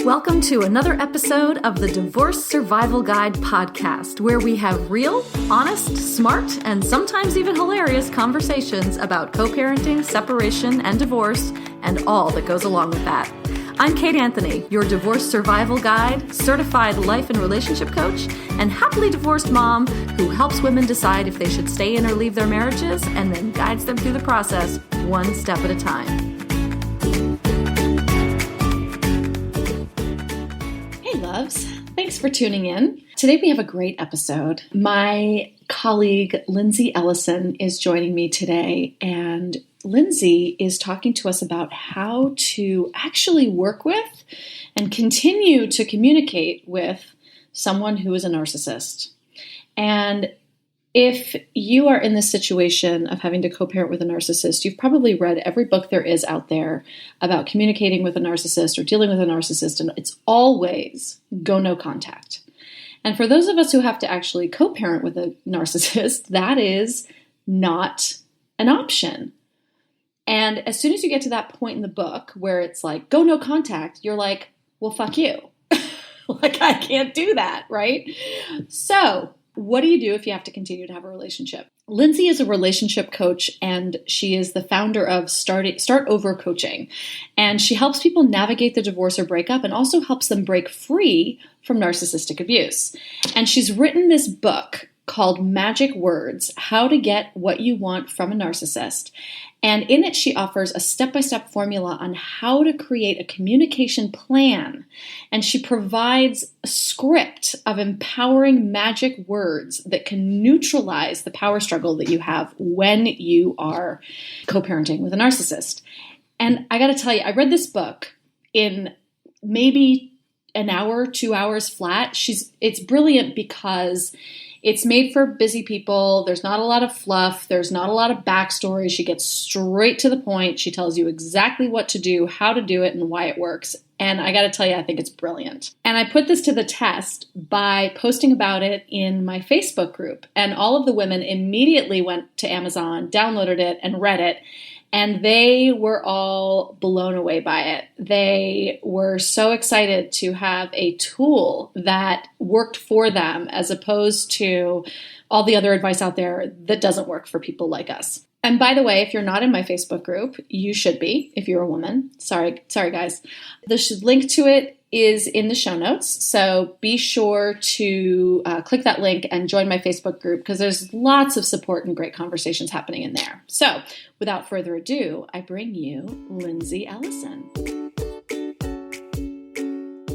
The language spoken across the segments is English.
Welcome to another episode of the Divorce Survival Guide podcast, where we have real, honest, smart, and sometimes even hilarious conversations about co-parenting, separation, and divorce, and all that goes along with that. I'm Kate Anthony, your divorce survival guide, certified life and relationship coach, and happily divorced mom who helps women decide if they should stay in or leave their marriages and then guides them through the process one step at a time. Hey loves, thanks for tuning in. Today we have a great episode. My colleague Lindsey Ellison is joining me today, and Lindsey is talking to us about how to actually work with and continue to communicate with someone who is a narcissist. And if you are in this situation of having to co-parent with a narcissist, you've probably read every book there is out there about communicating with a narcissist or dealing with a narcissist, and it's always go no contact. And for those of us who have to actually co-parent with a narcissist, that is not an option. And as soon as you get to that point in the book where it's like, go no contact, you're like, well, fuck you. Like, I can't do that, right? So what do you do if you have to continue to have a relationship? Lindsey is a relationship coach, and she is the founder of Start Over Coaching. And she helps people navigate the divorce or breakup and also helps them break free from narcissistic abuse. And she's written this book called Magic Words: How to Get What You Want from a Narcissist. And in it, she offers a step-by-step formula on how to create a communication plan. And she provides a script of empowering magic words that can neutralize the power struggle that you have when you are co-parenting with a narcissist. And I got to tell you, I read this book in maybe an hour, 2 hours flat. It's brilliant because it's made for busy people. There's not a lot of fluff. There's not a lot of backstory. She gets straight to the point. She tells you exactly what to do, how to do it, and why it works. And I got to tell you, I think it's brilliant. And I put this to the test by posting about it in my Facebook group. And all of the women immediately went to Amazon, downloaded it, and read it. And they were all blown away by it. They were so excited to have a tool that worked for them as opposed to all the other advice out there that doesn't work for people like us. And by the way, if you're not in my Facebook group, you should be if you're a woman. Sorry guys. The link to it is in the show notes. So be sure to click that link and join my Facebook group because there's lots of support and great conversations happening in there. So without further ado, I bring you Lindsey Ellison.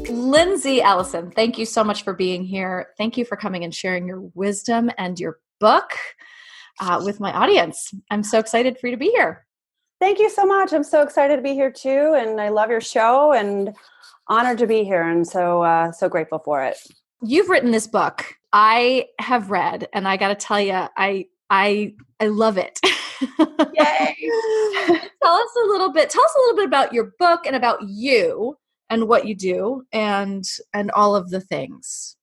Lindsey Ellison, thank you so much for being here. Thank you for coming and sharing your wisdom and your book with my audience. I'm so excited for you to be here. Thank you so much. I'm so excited to be here too. And I love your show and honored to be here, and so grateful for it. You've written this book. I have read, and I got to tell you, I love it. Yay! Tell us a little bit about your book and about you and what you do and all of the things.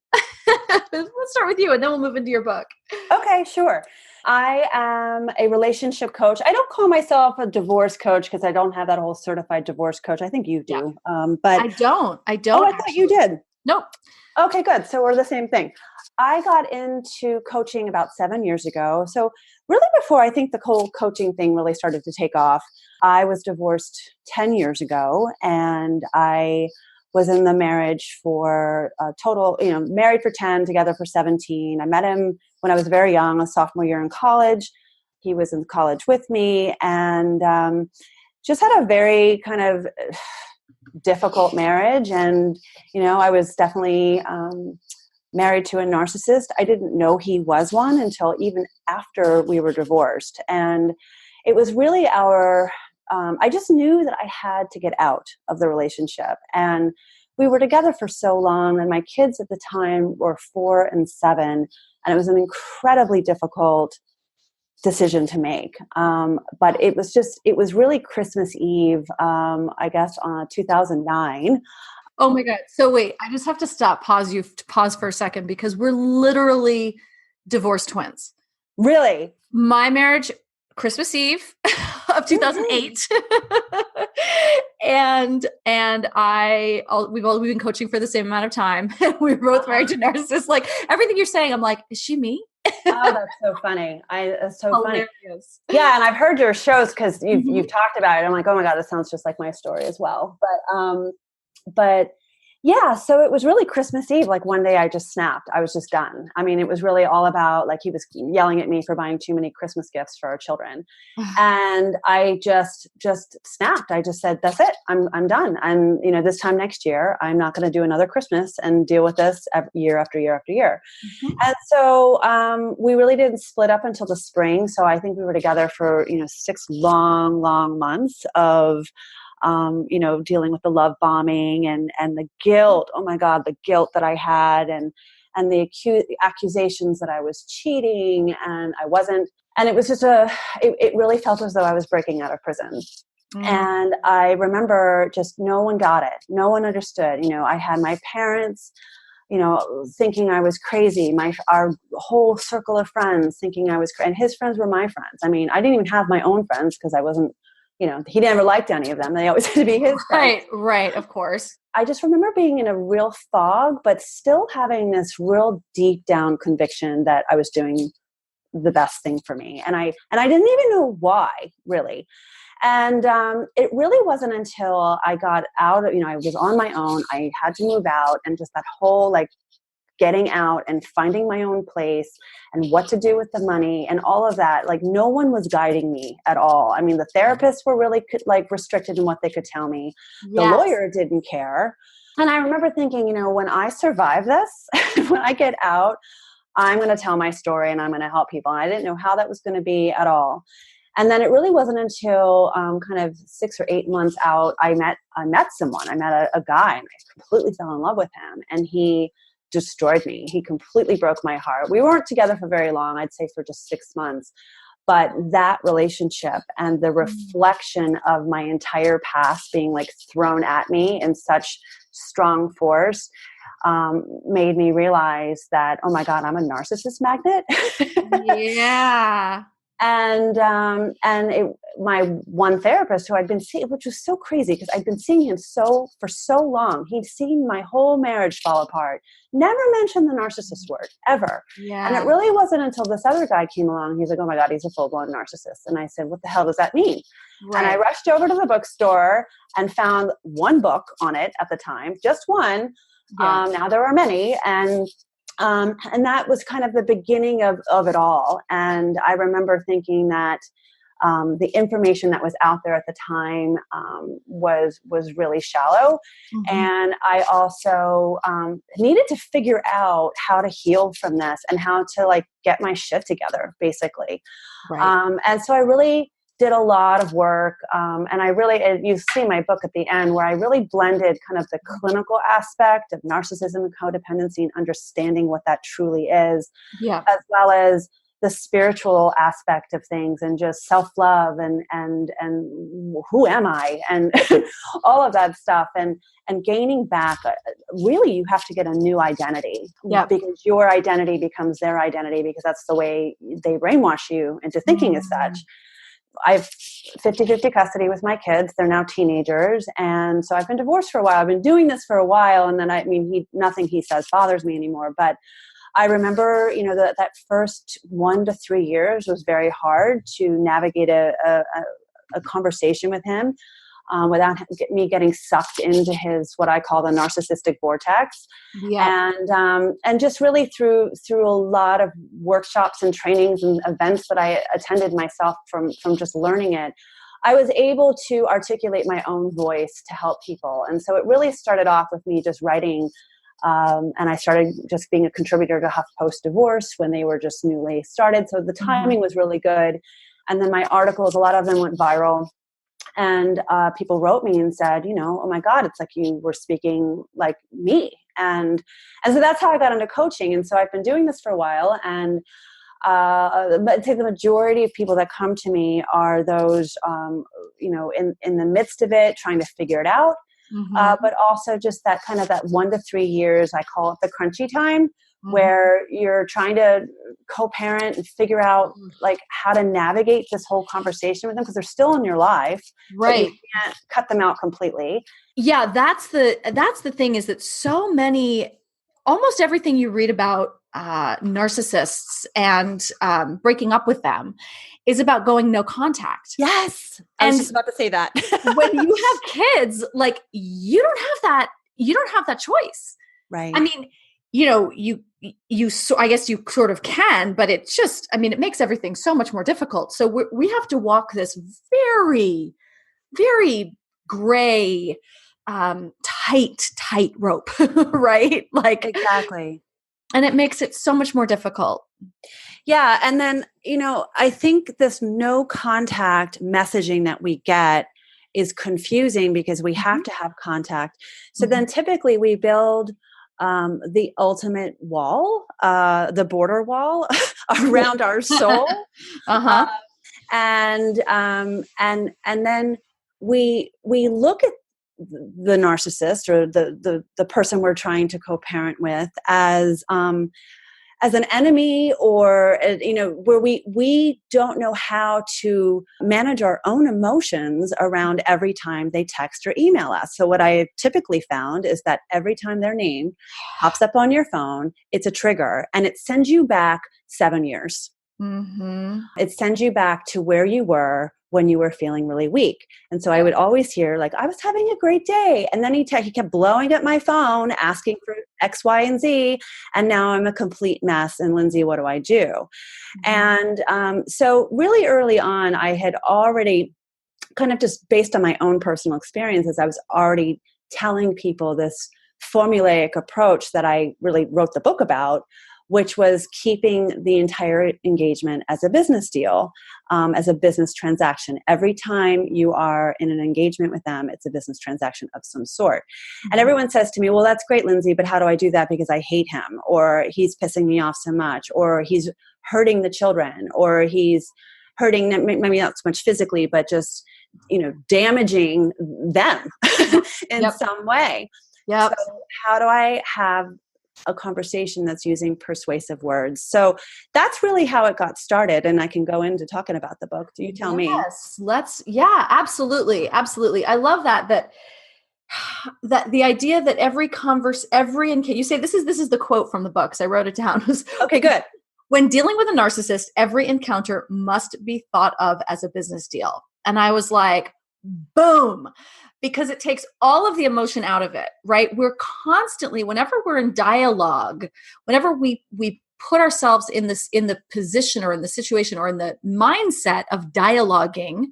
Let's start with you, and then we'll move into your book. Okay, sure. I am a relationship coach. I don't call myself a divorce coach because I don't have that whole certified divorce coach. I think you do. Yeah. But I don't. Oh, I thought you did. Nope. Okay, good. So we're the same thing. I got into coaching about 7 years ago. So really before I think the whole coaching thing really started to take off, I was divorced 10 years ago, and I was in the marriage for a total, married for 10, together for 17. I met him when I was very young, a sophomore year in college. He was in college with me, and just had a very kind of difficult marriage. And, I was definitely married to a narcissist. I didn't know he was one until even after we were divorced. And it was really I just knew that I had to get out of the relationship. And we were together for so long, and my kids at the time were 4 and 7, and it was an incredibly difficult decision to make. But it was really Christmas Eve, I guess, 2009. Oh my God. So wait, I just have to pause for a second because we're literally divorced twins. Really? My marriage, Christmas Eve of 2008. we've been coaching for the same amount of time. We were both married to narcissists. Like everything you're saying, I'm like, is she me? Oh, that's so funny. It's so Hilarious. funny. Yeah. And I've heard your shows because you've talked about it. I'm like, oh my God, this sounds just like my story as well. But yeah, so it was really Christmas Eve. Like one day I just snapped. I was just done. I mean, it was really all about like, he was yelling at me for buying too many Christmas gifts for our children. And I just snapped. I just said, that's it. I'm done. And this time next year, I'm not going to do another Christmas and deal with this year after year after year. And so we really didn't split up until the spring. So I think we were together for, 6 long months of, dealing with the love bombing and the guilt. Oh my God, the guilt that I had and the accusations that I was cheating and I wasn't. And it was just it really felt as though I was breaking out of prison. And I remember just no one got it. No one understood. I had my parents, thinking I was crazy. Our whole circle of friends thinking I was crazy. And his friends were my friends. I mean, I didn't even have my own friends because I wasn't, he never liked any of them. They always had to be his friends. Right, of course. I just remember being in a real fog, but still having this real deep down conviction that I was doing the best thing for me. And I didn't even know why, really. And it really wasn't until I got out of, I was on my own. I had to move out and just that whole like getting out and finding my own place and what to do with the money and all of that. Like no one was guiding me at all. I mean, the therapists were really restricted in what they could tell me. Yes. The lawyer didn't care. And I remember thinking, when I survive this, when I get out, I'm going to tell my story and I'm going to help people. And I didn't know how that was going to be at all. And then it really wasn't until kind of 6 or 8 months out, I met someone. I met a guy and I completely fell in love with him. And he destroyed me. He completely broke my heart. We weren't together for very long. I'd say for just 6 months. But that relationship and the reflection of my entire past being like thrown at me in such strong force made me realize that, oh my God, I'm a narcissist magnet. Yeah. And my one therapist who I'd been seeing, which was so crazy because I'd been seeing him for so long. He'd seen my whole marriage fall apart. Never mentioned the narcissist word ever. Yeah. And it really wasn't until this other guy came along. He's like, oh my God, he's a full-blown narcissist. And I said, what the hell does that mean? Right. And I rushed over to the bookstore and found one book on it at the time, just one. Yeah. Now there are many. And that was kind of the beginning of it all. And I remember thinking that the information that was out there at the time was really shallow. And I also needed to figure out how to heal from this and how to get my shit together, basically. Right. And so I really did a lot of work. And you see my book at the end where I really blended kind of the clinical aspect of narcissism and codependency and understanding what that truly is, as well as the spiritual aspect of things and just self-love and who am I and all of that stuff and gaining back. Really, you have to get a new identity because your identity becomes their identity because that's the way they brainwash you into thinking as such. I've 50-50 custody with my kids. They're now teenagers. And so I've been divorced for a while. I've been doing this for a while. And then nothing he says bothers me anymore. But I remember, that first 1 to 3 years was very hard to navigate a conversation with him without me getting sucked into his, what I call the narcissistic vortex. Yeah. And just really through a lot of workshops and trainings and events that I attended myself from just learning it, I was able to articulate my own voice to help people. And so it really started off with me just writing. And I started just being a contributor to HuffPost Divorce when they were just newly started. So the timing was really good. And then my articles, a lot of them went viral. And people wrote me and said, oh my God, it's like you were speaking like me. And so that's how I got into coaching. And so I've been doing this for a while. And but I'd say the majority of people that come to me are those, in the midst of it, trying to figure it out. But also just that kind of that 1 to 3 years, I call it the crunchy time, where you're trying to co-parent and figure out like how to navigate this whole conversation with them because they're still in your life. Right. But you can't cut them out completely. Yeah. That's the thing is that so many, almost everything you read about narcissists and breaking up with them is about going no contact. Yes. I was just about to say that. When you have kids, like you don't have that choice. Right. I mean, I guess you sort of can, but it just, I mean, it makes everything so much more difficult. So we have to walk this very, very gray, tight rope, right? Like exactly. And it makes it so much more difficult. Yeah. And then, I think this no contact messaging that we get is confusing because we have to have contact. So then typically we build the ultimate wall, the border wall around our soul. And then we look at the narcissist or the person we're trying to co-parent with as an enemy, or where we don't know how to manage our own emotions around every time they text or email us. So what I typically found is that every time their name pops up on your phone, it's a trigger, and it sends you back 7 years. It sends you back to where you were when you were feeling really weak. And so I would always hear like, I was having a great day. And then he kept blowing up my phone, asking for X, Y, and Z. And now I'm a complete mess. And Lindsey, what do I do? And so really early on, I had already kind of just based on my own personal experiences, I was already telling people this formulaic approach that I really wrote the book about, which was keeping the entire engagement as a business deal, as a business transaction. Every time you are in an engagement with them, it's a business transaction of some sort. And everyone says to me, well, that's great, Lindsey, but how do I do that? Because I hate him, or he's pissing me off so much, or he's hurting the children, or he's hurting, maybe not so much physically, but just, damaging them in some way. So how do I have a conversation that's using persuasive words? So that's really how it got started. And I can go into talking about the book. Do you tell me? Yes, absolutely. Absolutely. I love that the idea that you say, this is the quote from the book. So I wrote it down. Okay, good. When dealing with a narcissist, every encounter must be thought of as a business deal. And I was like, boom, because it takes all of the emotion out of it, right? We're constantly, whenever we're in dialogue, whenever we put ourselves in the position or in the situation or in the mindset of dialoguing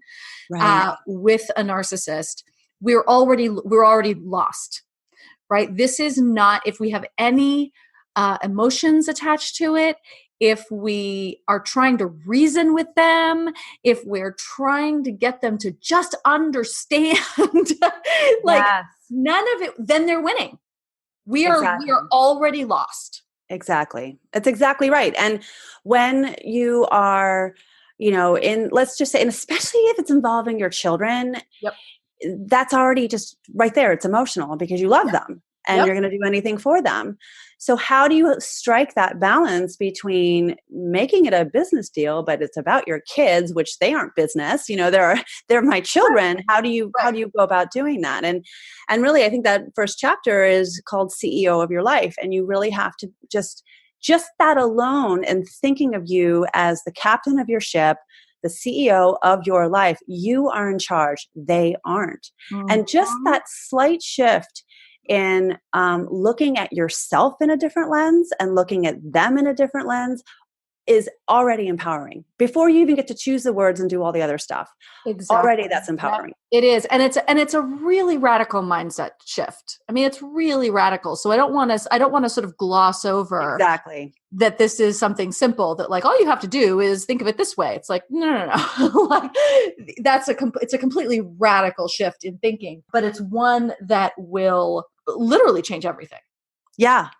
with a narcissist, we're already lost, right? This is not, if we have any emotions attached to it, if we are trying to reason with them, if we're trying to get them to just understand, none of it, then they're winning. We are already lost. Exactly. That's exactly right. And when you are, let's just say, and especially if it's involving your children, that's already just right there. It's emotional because you love them and you're going to do anything for them. So how do you strike that balance between making it a business deal, but it's about your kids, which they aren't business, they're my children. How do you go about doing that? And really, I think that first chapter is called CEO of Your Life. And you really have to just that alone, and thinking of you as the captain of your ship, the CEO of your life, you are in charge. They aren't. And just that slight shift in looking at yourself in a different lens and looking at them in a different lens is already empowering before you even get to choose the words and do all the other stuff. Exactly. Already that's empowering. It is. And it's a really radical mindset shift. I mean, it's really radical. So I don't want to sort of gloss over that this is something simple, that like, all you have to do is think of it this way. It's like, no. Like it's a completely radical shift in thinking, but it's one that will literally change everything. Yeah.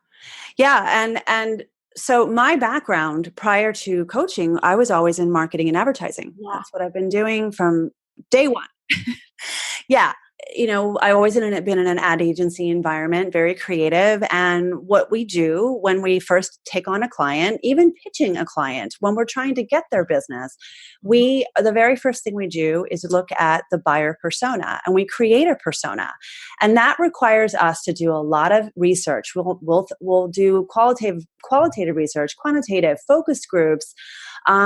And so my background prior to coaching, I was always in marketing and advertising. That's what I've been doing from day one. I've always been in an ad agency environment, very creative. And what we do when we first take on a client, even pitching a client, when we're trying to get their business, the very first thing we do is look at the buyer persona, and we create a persona. And that requires us to do a lot of research. We'll do qualitative research, quantitative, focus groups,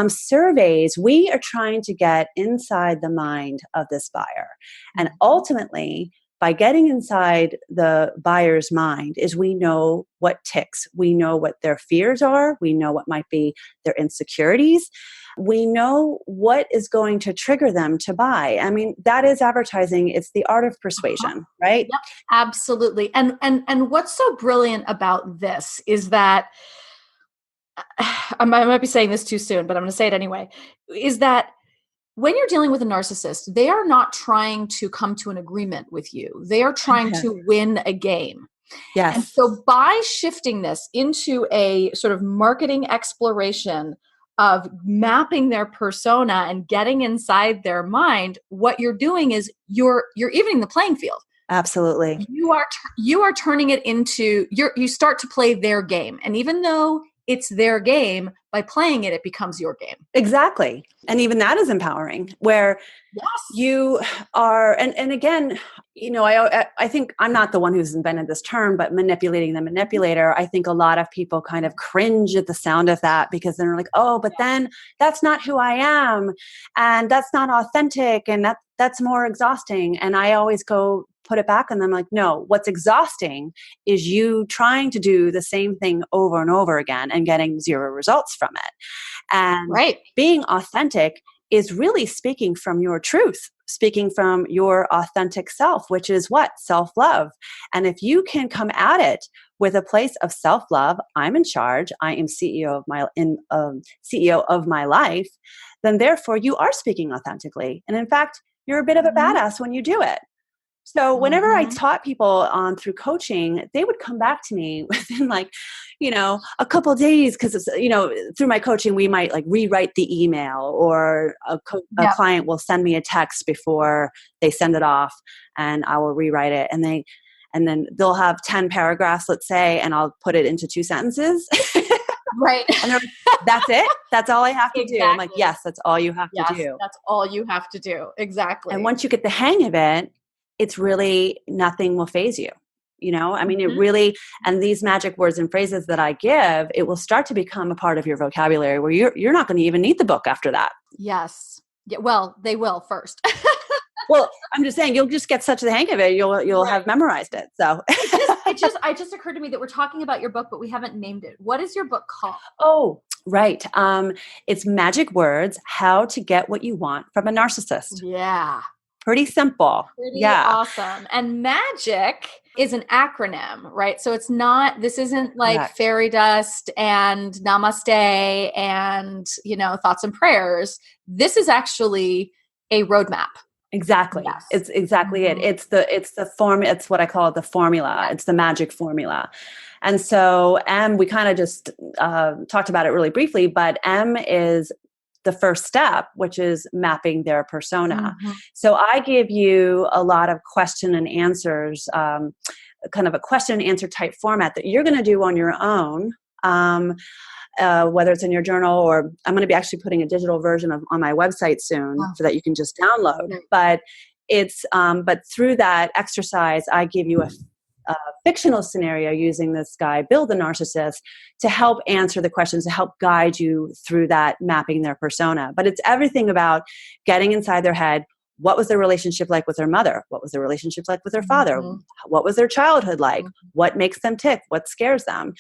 surveys. We are trying to get inside the mind of this buyer. And ultimately, by getting inside the buyer's mind is we know what ticks. We know what their fears are. We know what might be their insecurities. We know what is going to trigger them to buy. I mean, that is advertising. It's the art of persuasion, right? Yep, absolutely. And what's so brilliant about this is that I might be saying this too soon, but I'm going to say it anyway, is that when you're dealing with a narcissist, they are not trying to come to an agreement with you. They are trying to win a game. Yes. And so by shifting this into a sort of marketing exploration of mapping their persona and getting inside their mind, what you're doing is you're evening the playing field. Absolutely. You are turning it into, you start to play their game. And even though it's their game, by playing it, it becomes your game. Exactly. And even that is empowering, where you are, and again, I think I'm not the one who's invented this term, but manipulating the manipulator, I think a lot of people kind of cringe at the sound of that, because they're like, oh, but then that's not who I am. And that's not authentic. And that's more exhausting. And I always go put it back on them like, no, what's exhausting is you trying to do the same thing over and over again and getting zero results from it. And being authentic is really speaking from your truth, speaking from your authentic self, which is what? Self-love. And if you can come at it with a place of self-love, I'm in charge, I am CEO of my life, then therefore you are speaking authentically. And in fact, you're a bit of a badass when you do it. So whenever I taught people through coaching, they would come back to me within a couple of days, because through my coaching, we might rewrite the email, or a client will send me a text before they send it off, and I will rewrite it. And then they'll have 10 paragraphs, let's say, and I'll put it into 2 sentences. Right. And they're like, that's it? That's all I have to do? I'm like, yes, that's all you have to do. That's all you have to do. Exactly. And once you get the hang of it, it's really, nothing will faze you. I mean, it really, and these magic words and phrases that I give, it will start to become a part of your vocabulary where you're not going to even need the book after that. Yes. Yeah, well, they will first. Well, I'm just saying, you'll just get such the hang of it. You'll have memorized it. So it just occurred to me that we're talking about your book, but we haven't named it. What is your book called? Oh, right. It's Magic Words, How to Get What You Want from a Narcissist. Yeah. Pretty simple. Pretty awesome. And magic is an acronym, right? So this isn't like fairy dust and namaste and, thoughts and prayers. This is actually a roadmap. Exactly. Yes. It's exactly it. It's the form. It's what I call the formula. It's the magic formula. And so M, we kind of just talked about it really briefly, but M is the first step, which is mapping their persona. Mm-hmm. So I give you a lot of question and answers, kind of a question and answer type format that you're going to do on your own, whether it's in your journal, or I'm going to be actually putting a digital version on my website soon so that you can just download. Mm-hmm. But but through that exercise, I give you a fictional scenario using this guy, Bill the Narcissist, to help answer the questions, to help guide you through that mapping their persona. But it's everything about getting inside their head. What was their relationship like with their mother? What was their relationship like with their father? Mm-hmm. What was their childhood like? Mm-hmm. What makes them tick? What scares them?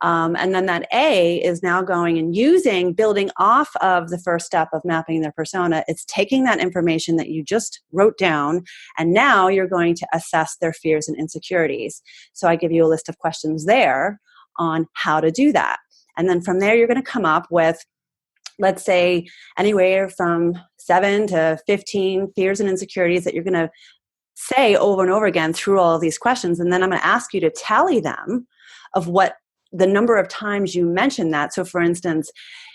And then that A is now going and building off of the first step of mapping their persona. It's taking that information that you just wrote down, and now you're going to assess their fears and insecurities. So I give you a list of questions there on how to do that. And then from there, you're going to come up with, let's say, anywhere from 7 to 15 fears and insecurities that you're going to say over and over again through all of these questions. And then I'm going to ask you to tally them of what the number of times you mention that. So for instance,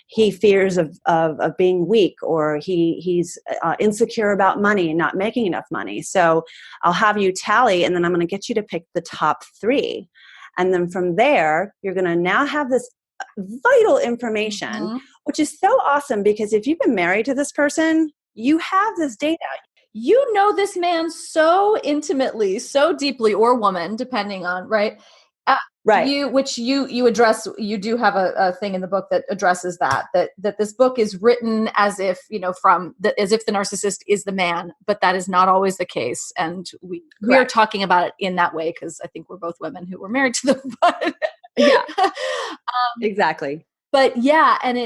he fears of being weak, or he's insecure about money and not making enough money. So I'll have you tally, and then I'm going to get you to pick the top 3. And then from there, you're going to now have this vital information, which is so awesome, because if you've been married to this person, you have this data. You know this man so intimately, so deeply, or woman, depending on, right? Right. You address, you do have a thing in the book that addresses that this book is written as if, as if the narcissist is the man, but that is not always the case. And we are talking about it in that way, because I think we're both women who were married to them. But yeah, exactly. But yeah, and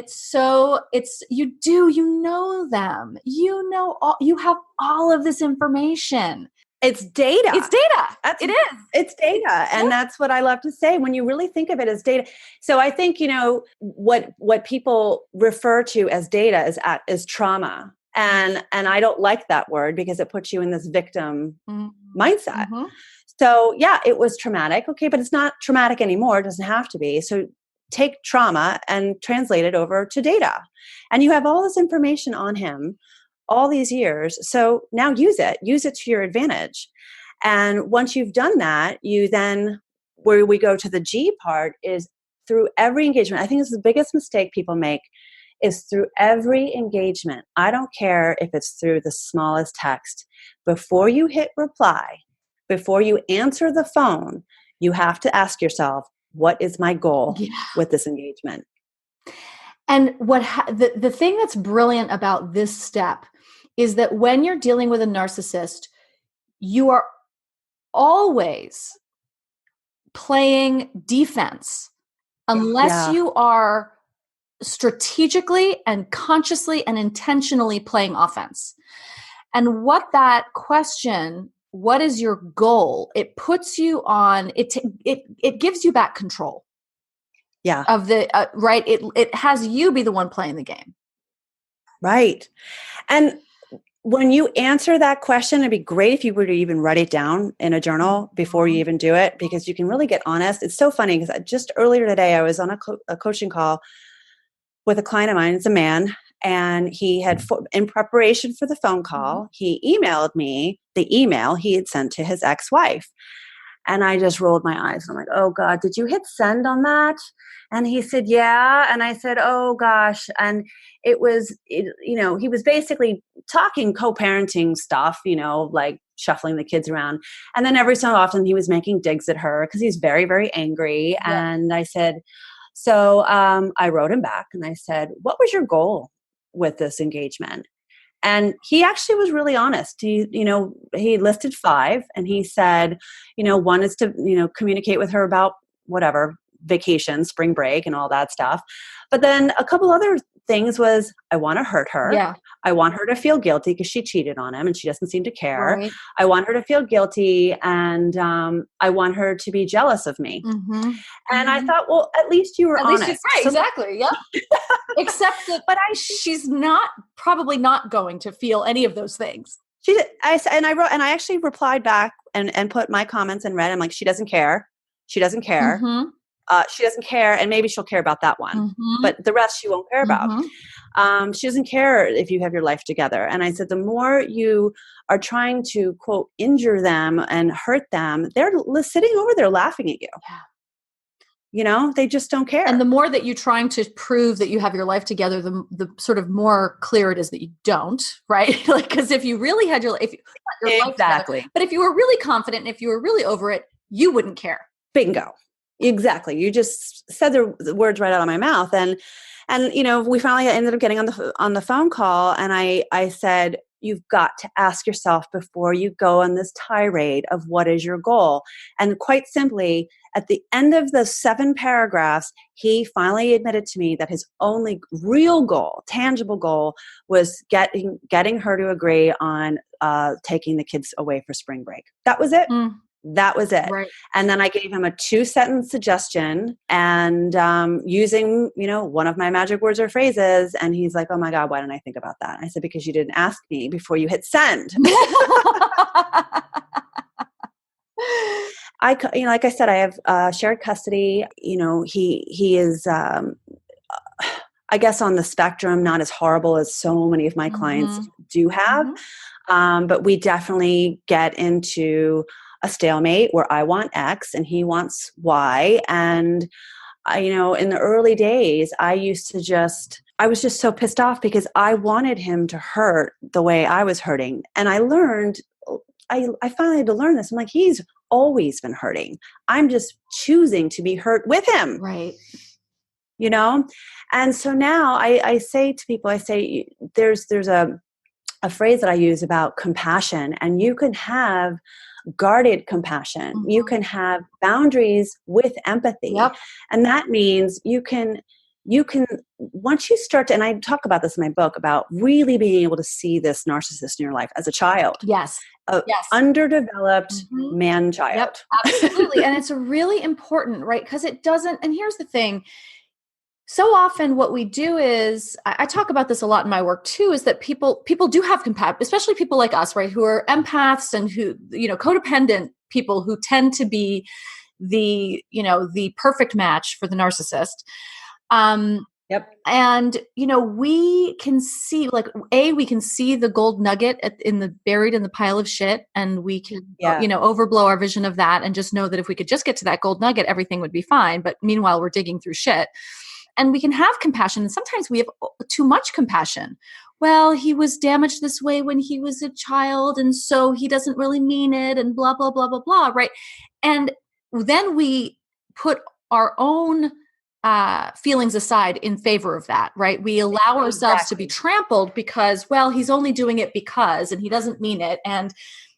you know them, you have all of this information. It's data. It's data. It is. It's data. And that's what I love to say when you really think of it as data. So I think, what people refer to as data is trauma. And I don't like that word, because it puts you in this victim mindset. So yeah, it was traumatic. Okay, but it's not traumatic anymore. It doesn't have to be. So take trauma and translate it over to data. And you have all this information on him all these years. So now use it to your advantage. And once you've done that, you then, where we go to the G part, is through every engagement. I think this is the biggest mistake people make, is through every engagement. I don't care if it's through the smallest text. Before you hit reply, before you answer the phone, you have to ask yourself, what is my goal with this engagement? And the thing that's brilliant about this step is that when you're dealing with a narcissist, you are always playing defense unless you are strategically and consciously and intentionally playing offense. And what that question, what is your goal? It puts you on, it gives you back control. Yeah. Of the, right. It has you be the one playing the game. Right. And when you answer that question, it'd be great if you were to even write it down in a journal before you even do it, because you can really get honest. It's so funny, because just earlier today, I was on a coaching call with a client of mine. It's a man. And he had, in preparation for the phone call, he emailed me the email he had sent to his ex-wife. And I just rolled my eyes. I'm like, oh God, did you hit send on that? And he said, yeah. And I said, oh gosh. And it was, he was basically talking co-parenting stuff, like shuffling the kids around. And then every so often he was making digs at her, because he's very, very angry. Yeah. And I said, so I wrote him back and I said, what was your goal with this engagement? And he actually was really honest. He listed 5, and he said, one is to, communicate with her about whatever, vacation, spring break, and all that stuff. But then a couple other things was, I want to hurt her. Yeah. I want her to feel guilty because she cheated on him and she doesn't seem to care. Right. I want her to feel guilty, and I want her to be jealous of me. And I thought, well, at least you were honest. Right, exactly. Yeah. Except that, she's probably not going to feel any of those things. I actually replied back and put my comments in red. I'm like, she doesn't care. She doesn't care. She doesn't care, and maybe she'll care about that one, but the rest she won't care about. She doesn't care if you have your life together. And I said, the more you are trying to, quote, injure them and hurt them, they're sitting over there laughing at you. They just don't care. And the more that you're trying to prove that you have your life together, the sort of more clear it is that you don't, right? Like, because if you really had your life together, but if you were really confident and if you were really over it, you wouldn't care. Bingo. Exactly. You just said the words right out of my mouth. And we finally ended up getting on the phone call. And I said, you've got to ask yourself before you go on this tirade of what is your goal. And quite simply, at the end of the 7 paragraphs, he finally admitted to me that his only real goal, tangible goal, was getting her to agree on taking the kids away for spring break. That was it. That was it. Right. And then I gave him a 2-sentence suggestion, and using, one of my magic words or phrases. And he's like, oh my God, why didn't I think about that? I said, because you didn't ask me before you hit send. Like I said, I have shared custody. He is, I guess on the spectrum, not as horrible as so many of my clients do have. But we definitely get into a stalemate where I want X and he wants Y. And in the early days, I was just so pissed off because I wanted him to hurt the way I was hurting. And I finally had to learn this. I'm like, he's always been hurting. I'm just choosing to be hurt with him. Right. And so now I say to people, there's a phrase that I use about compassion, and you can have guarded compassion. You can have boundaries with empathy. Yep. And that means you can, once you start to, and I talk about this in my book about really being able to see this narcissist in your life as a child. Yes. Underdeveloped man-child. Yep, absolutely. And it's really important, right? Because it doesn't, and here's the thing. So often what we do is, I talk about this a lot in my work too, is that people do have compassion, especially people like us, right? Who are empaths and who, codependent people who tend to be the perfect match for the narcissist. Yep. And, we can see we can see the gold nugget buried in the pile of shit. And we can, overblow our vision of that and just know that if we could just get to that gold nugget, everything would be fine. But meanwhile, we're digging through shit. And we can have compassion. And sometimes we have too much compassion. Well, he was damaged this way when he was a child, and so he doesn't really mean it, and blah, blah, blah, blah, blah, right? And then we put our own feelings aside in favor of that, right? We allow ourselves to be trampled because, well, he's only doing it because, and he doesn't mean it. And,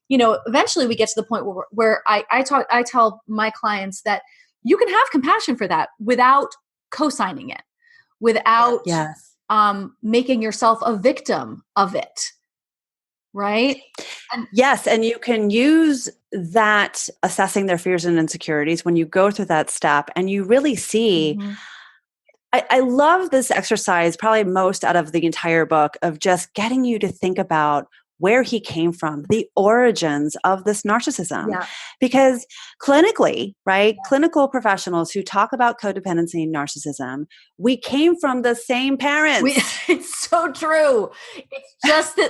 eventually we get to the point where I tell my clients that you can have compassion for that without co-signing it, without making yourself a victim of it, right? Yes, and you can use that assessing their fears and insecurities when you go through that step and you really see, I love this exercise probably most out of the entire book of just getting you to think about where he came from, the origins of this narcissism. Yeah. Because clinically, right, clinical professionals who talk about codependency and narcissism, we came from the same parents. It's so true. It's just that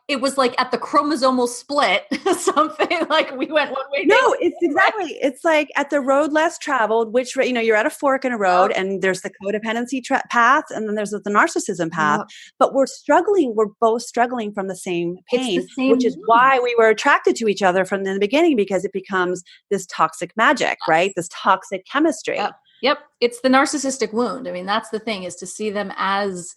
it was at the chromosomal split, something like we went one way. No, it's exactly. It's like at the road less traveled, which, you're at a fork in a road and there's the codependency path and then there's the narcissism path, but we're both struggling from the same pain. Which is why we were attracted to each other from the beginning, because it becomes this toxic magic, right? This toxic chemistry. Yep. It's the narcissistic wound. I mean, that's the thing, is to see them as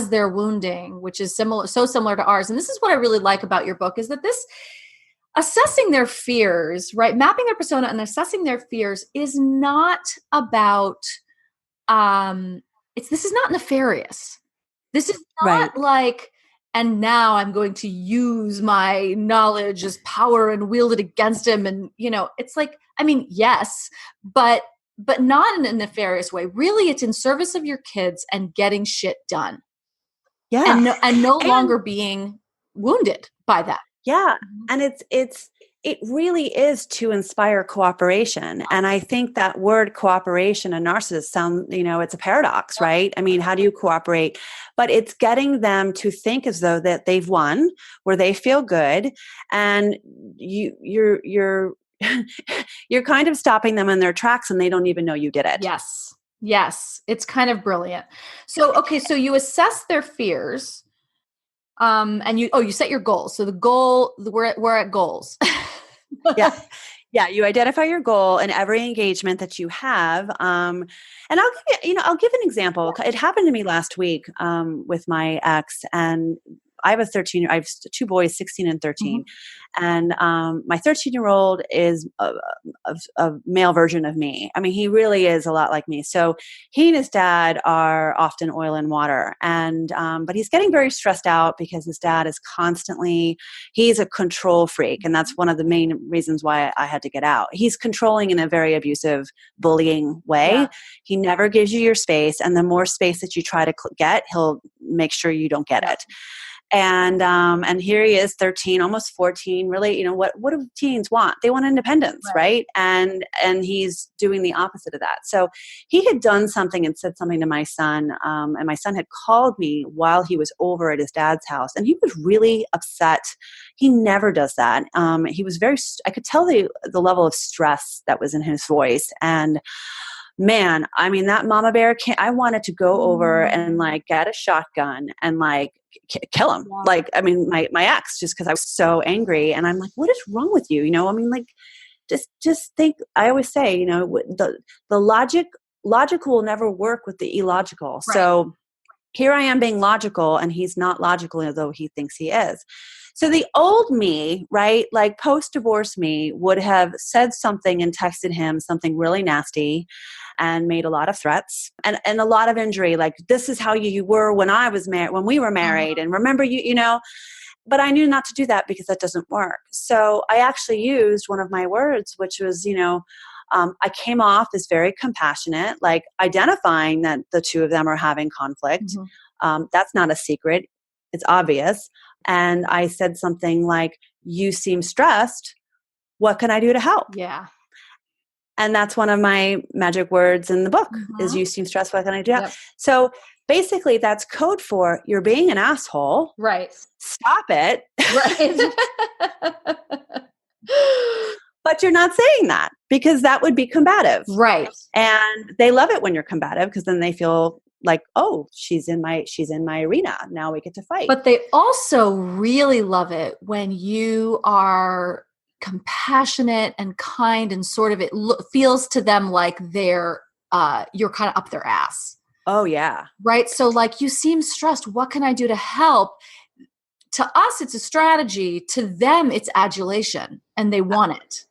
they're wounding, which is so similar to ours. And this is what I really like about your book, is that this assessing their fears, right? Mapping their persona and assessing their fears is not about, this is not nefarious. This is not and now I'm going to use my knowledge as power and wield it against him. And, it's yes, but not in a nefarious way. Really, it's in service of your kids and getting shit done. Yeah. And no longer being wounded by that. Yeah. And it really is to inspire cooperation. And I think that word cooperation and narcissist sound, it's a paradox, right? I mean, how do you cooperate? But it's getting them to think as though that they've won, where they feel good, and you're you're kind of stopping them in their tracks and they don't even know you did it. Yes. It's kind of brilliant. So you assess their fears. And you set your goals. So the goal, we're at goals. Yeah. You identify your goal in every engagement that you have. And I'll give an example. It happened to me last week, with my ex, and I have two boys, 16 and 13. And my 13-year-old is a male version of me. I mean, he really is a lot like me. So he and his dad are often oil and water. And but he's getting very stressed out because his dad is he's a control freak. And that's one of the main reasons why I had to get out. He's controlling in a very abusive, bullying way. Yeah. He never gives you your space. And the more space that you try to get, he'll make sure you don't get it. And here he is, 13, almost 14. Really, what do teens want? They want independence, right? And he's doing the opposite of that. So he had done something and said something to my son, and my son had called me while he was over at his dad's house, and he was really upset. He never does that. He was I could tell the level of stress that was in his voice. And man, I mean, that mama bear I wanted to go over and like get a shotgun and like kill him. Yeah. Like, I mean, my ex, just because I was so angry. And I'm like, what is wrong with you? I mean, like, just think, I always say, the logical will never work with the illogical. Right. So here I am being logical, and he's not logical, although he thinks he is. So the old me, right, like post-divorce me, would have said something and texted him something really nasty and made a lot of threats and a lot of injury. Like, this is how you were when we were married. And remember, but I knew not to do that because that doesn't work. So I actually used one of my words, which was, I came off as very compassionate, like identifying that the two of them are having conflict. That's not a secret. It's obvious. And I said something like, you seem stressed. What can I do to help? Yeah. And that's one of my magic words in the book is, you seem stressed. What can I do? Yep. So basically that's code for, you're being an asshole. Right. Stop it. Right. But you're not saying that because that would be combative. Right. And they love it when you're combative because then they feel like, oh, she's in my arena. Now we get to fight. But they also really love it when you are compassionate and kind, and sort of feels to them like you're kind of up their ass. Oh yeah. Right. So like, you seem stressed. What can I do to help? To us, it's a strategy. To them, it's adulation, and they want it.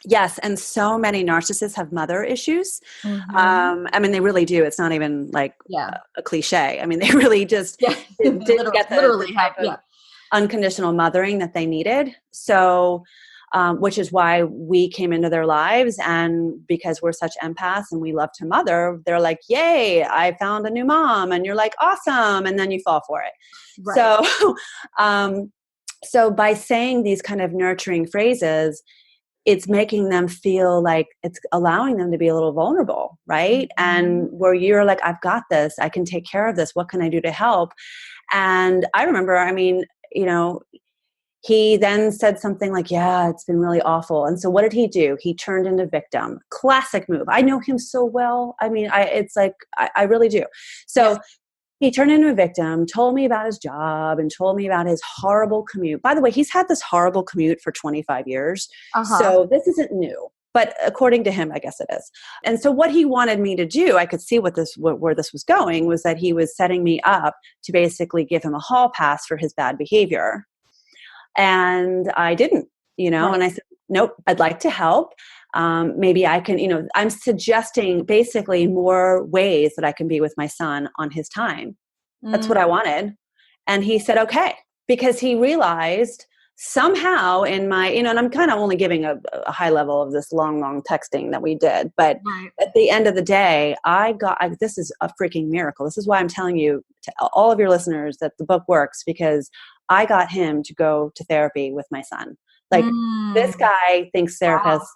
Yes. And so many narcissists have mother issues. I mean, they really do. It's not even like a cliche. I mean, they really just didn't get the type of unconditional mothering that they needed. So, which is why we came into their lives. And because we're such empaths and we love to mother, they're like, yay, I found a new mom. And you're like, awesome. And then you fall for it. Right. So by saying these kind of nurturing phrases, it's making them feel like it's allowing them to be a little vulnerable, right? And where you're like, I've got this, I can take care of this. What can I do to help? And I remember, I mean, he then said something like, yeah, it's been really awful. And so what did he do? He turned into victim. Classic move. I know him so well. I mean, I really do. So he turned into a victim, told me about his job, and told me about his horrible commute. By the way, he's had this horrible commute for 25 years. So this isn't new. But according to him, I guess it is. And so what he wanted me to do, I could see where this was going, was that he was setting me up to basically give him a hall pass for his bad behavior. And I didn't, right. And I said, nope, I'd like to help. Maybe I can, I'm suggesting basically more ways that I can be with my son on his time. That's what I wanted. And he said, okay, because he realized somehow in my, and I'm kind of only giving a high level of this long texting that we did. But at the end of the day, this is a freaking miracle. This is why I'm telling you, to all of your listeners, that the book works, because I got him to go to therapy with my son. Like, this guy thinks therapists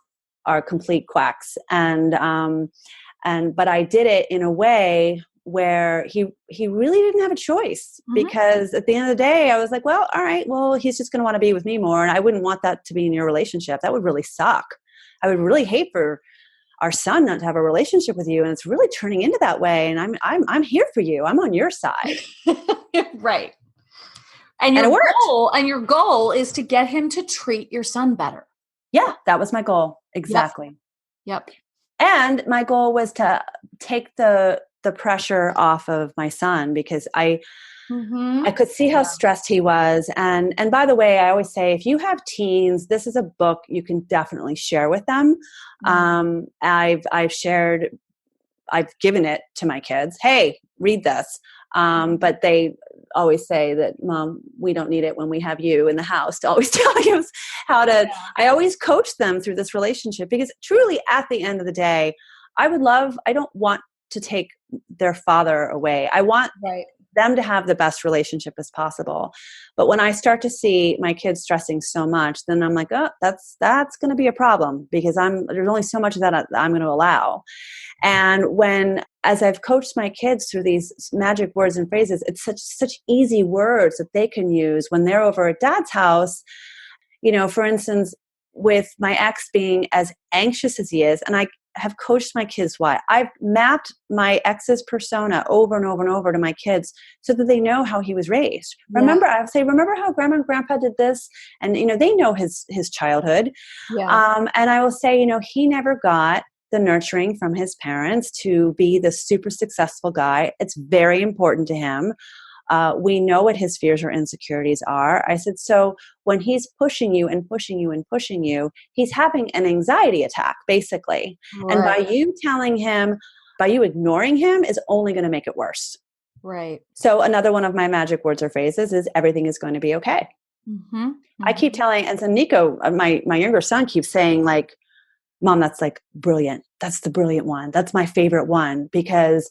are complete quacks. But I did it in a way where he really didn't have a choice, because at the end of the day, I was like, well, all right, well, he's just going to want to be with me more. And I wouldn't want that to be in your relationship. That would really suck. I would really hate for our son not to have a relationship with you. And it's really turning into that way. And I'm here for you. I'm on your side. Right. And your goal is to get him to treat your son better. Yeah, that was my goal. Exactly. Yep. And my goal was to take the pressure off of my son, because I could see how stressed he was. And by the way, I always say, if you have teens, this is a book you can definitely share with them. I've given it to my kids. Hey, read this. But they always say that, Mom, we don't need it when we have you in the house to always tell us how to, I always coach them through this relationship, because truly at the end of the day, I don't want to take their father away. I want them to have the best relationship as possible. But when I start to see my kids stressing so much, then I'm like, oh, that's going to be a problem, because there's only so much of that I'm going to allow. And as I've coached my kids through these magic words and phrases, it's such easy words that they can use when they're over at dad's house. For instance, with my ex being as anxious as he is, and I have coached my kids why. I've mapped my ex's persona over and over and over to my kids so that they know how he was raised. Yeah. Remember how grandma and grandpa did this? And, they know his childhood. Yeah. And I will say, he never got the nurturing from his parents to be the super successful guy. It's very important to him. We know what his fears or insecurities are. I said, so when he's pushing you and pushing you and pushing you, he's having an anxiety attack, basically. Right. And by you ignoring him is only going to make it worse. Right. So another one of my magic words or phrases is everything is going to be okay. Mm-hmm. Mm-hmm. I keep telling, and so Nico, my younger son, keeps saying like, Mom, that's like brilliant. That's the brilliant one. That's my favorite one, because